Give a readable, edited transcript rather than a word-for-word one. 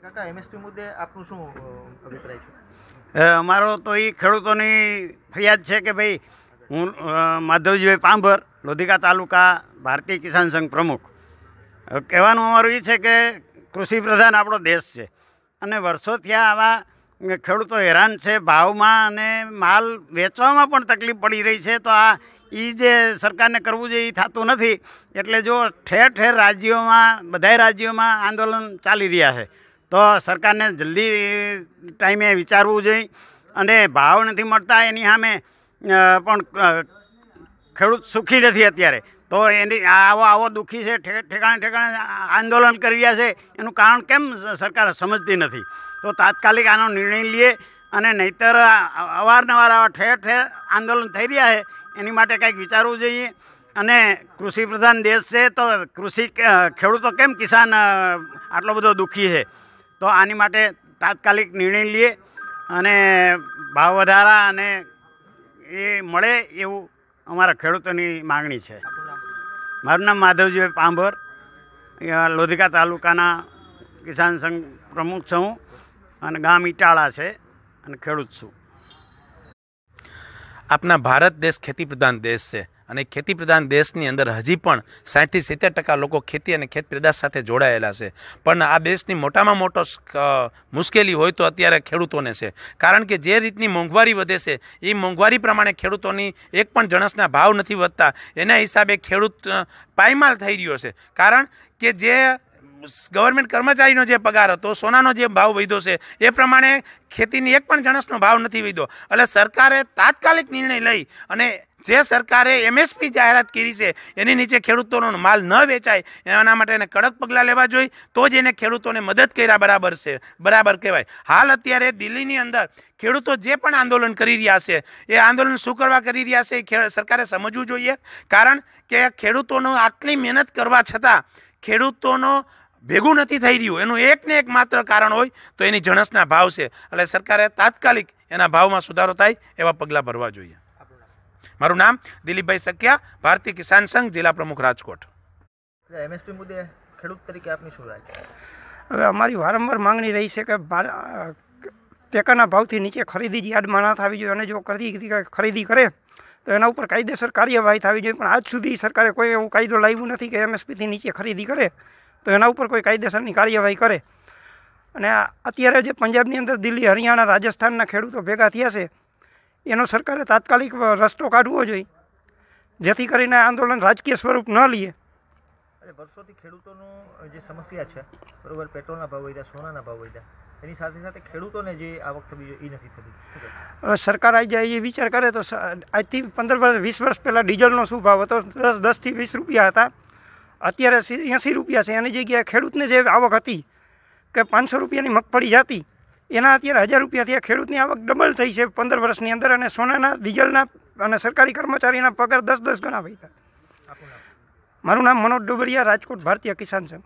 કાકા એમએસપી મુદ્દે આપનું શું અભિપ્રાય છે? અમારો તો એ ખેડૂતોની ફરિયાદ છે કે ભાઈ હું માધવજીભાઈ પાંભર, લોધિકા તાલુકા ભારતીય કિસાન સંઘ પ્રમુખ. કહેવાનું અમારું એ છે કે કૃષિ પ્રધાન આપણો દેશ છે અને વર્ષોથી આવા ખેડૂતો હેરાન છે, ભાવમાં અને માલ વેચવામાં પણ તકલીફ પડી રહી છે. તો આ એ જે સરકારને કરવું જોઈએ એ થતું નથી. એટલે જો ઠેર ઠેર રાજ્યોમાં, બધાય રાજ્યોમાં આંદોલન ચાલી રહ્યા છે તો સરકારને જલ્દી ટાઈમે વિચારવું જોઈએ. અને ભાવ નથી મળતા એની સામે પણ ખેડૂત સુખી નથી અત્યારે. તો એની આવો દુઃખી છે, ઠેકાણે આંદોલન કરી રહ્યા છે. એનું કારણ કેમ સરકાર સમજતી નથી? તો તાત્કાલિક આનો નિર્ણય લઈએ અને નહીંતર અવારનવાર આવા ઠેર ઠેર આંદોલન થઈ રહ્યા છે એની માટે કંઈક વિચારવું જોઈએ. અને કૃષિ પ્રધાન દેશ છે તો ખેડૂતો કેમ કિસાન આટલો બધો દુઃખી છે? તો આની માટે તાત્કાલિક નિર્ણય લઈએ અને ભાવ વધારા અને એ મળે એવું અમારા ખેડૂતોની માગણી છે. મારું નામ માધવજીભાઈ પાંભર, લોધિકા તાલુકાના કિસાન સંઘ પ્રમુખ છું અને ગામ ઇટાળા છે અને ખેડૂત છું. આપણા ભારત દેશ ખેતી પ્રધાન દેશ છે અને ખેતી પ્રધાન દેશની અંદર હજી પણ 60 થી 70% લોકો ખેતી અને ખેત પેદાશ સાથે જોડાયેલા છે. પણ આ દેશની મોટામાં મોટો મુશ્કેલી હોય તો અત્યારે ખેડૂતોને છે. કારણ કે જે રીતની મોંઘવારી વધે છે એ મોંઘવારી પ્રમાણે ખેડૂતોની એક પણ જણસના ભાવ નથી વધતા. એના હિસાબે ખેડૂત પાયમાલ થઈ રહ્યો છે. કારણ કે જે ગવર્મેન્ટ કર્મચારીનો જે પગાર હતો, સોનાનો જે ભાવ વધ્યો છે એ પ્રમાણે ખેતીની એક પણ જણસનો ભાવ નથી વધ્યો. એટલે સરકારે તાત્કાલિક નિર્ણય લઈ અને જે સરકારે એમએસપી જાહેરાત કરી છે એની નીચે ખેડૂતોનો માલ ન વેચાય એના માટે એને કડક પગલાં લેવા જોઈએ. તો જ એને ખેડૂતોને મદદ કર્યા બરાબર કહેવાય. હાલ અત્યારે દિલ્હીની અંદર ખેડૂતો જે પણ આંદોલન કરી રહ્યા છે એ આંદોલન શું કરવા કરી રહ્યા છે એ સરકારે સમજવું જોઈએ. કારણ કે ખેડૂતોનો આટલી મહેનત કરવા છતાં ખેડૂતોનો ભેગું નથી થઈ રહ્યું. એનું એક ને એક માત્ર કારણ હોય તો એની જણસના ભાવ છે. એટલે સરકારે તાત્કાલિક એના ભાવમાં સુધારો થાય એવા પગલાં ભરવા જોઈએ. મારું નામ દિલીપભાઈ સકિયા, ભારતીય કિસાન સંઘ, જિલ્લા પ્રમુખ, રાજકોટ. એમએસપી મુદ્દે ખેડૂત તરીકે આપની શું રાય છે? હવે અમારી વારંવાર માંગણી રહી છે કે ટેકાના ભાવથી નીચે ખરીદી યાર્ડમાં ના થવી જોઈએ અને જો ખરીદી કરે તો એના ઉપર કાયદેસર કાર્યવાહી થવી જોઈએ. પણ આજ સુધી સરકારે કોઈ એવું કાયદો લાવ્યું નથી કે એમએસપીથી નીચે ખરીદી કરે તો એના ઉપર કોઈ કાયદેસરની કાર્યવાહી કરે. અને અત્યારે જે પંજાબની અંદર દિલ્હી, હરિયાણા, રાજસ્થાનના ખેડૂતો ભેગા થયા છે એનો સરકારે તાત્કાલિક રસ્તો કાઢવો જોઈએ જેથી કરીને આંદોલન રાજકીય સ્વરૂપ ન લે. વર્ષોથી ખેડૂતોનું જે સમસ્યા છે, બરોબર, પેટ્રોલના ભાવ વધ્યા, સોનાના ભાવ વધ્યા, એની સાથે સાથે ખેડૂતોને જે આવક થવી જોઈએ એ નથી થતી. સરકાર આજે એ વિચાર કરે તો આજથી 15-20 વર્ષ પહેલાં ડીઝલનો શું ભાવ હતો? 10 થી 20 રૂપિયા હતા. અત્યારે 80 રૂપિયા છે. એની જગ્યાએ ખેડૂતને જે આવક હતી કે 500 રૂપિયાની મગફળી જતી એના અત્યારે 1000 રૂપિયા થયા. ખેડૂતની આવક ડબલ થઈ છે 15 વર્ષની અંદર. અને સોનાના, ડીઝલના અને સરકારી કર્મચારીના પગાર 10 ગણા વધ્યા. મારું નામ મનોજ ડોબરિયા, રાજકોટ, ભારતીય કિસાન સંઘ.